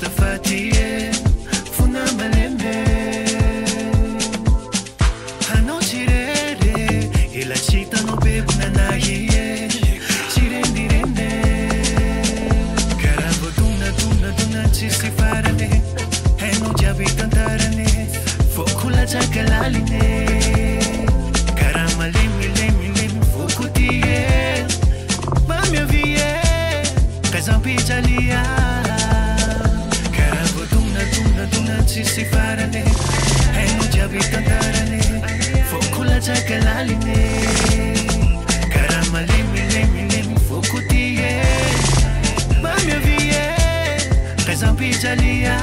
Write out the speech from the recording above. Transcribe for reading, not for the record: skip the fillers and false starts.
fatie funa malembe hano chirere ila chita no bebu na naie chirendirende caravo duna chisi farane heno jabi tantarane fokula chakalaline carama lemi fokutie mamia vie kazampi jalia caravo duna chisi farane heno jabi tantarane fokula chakalaline carama lemi fokutie mamia vie kazampi jalia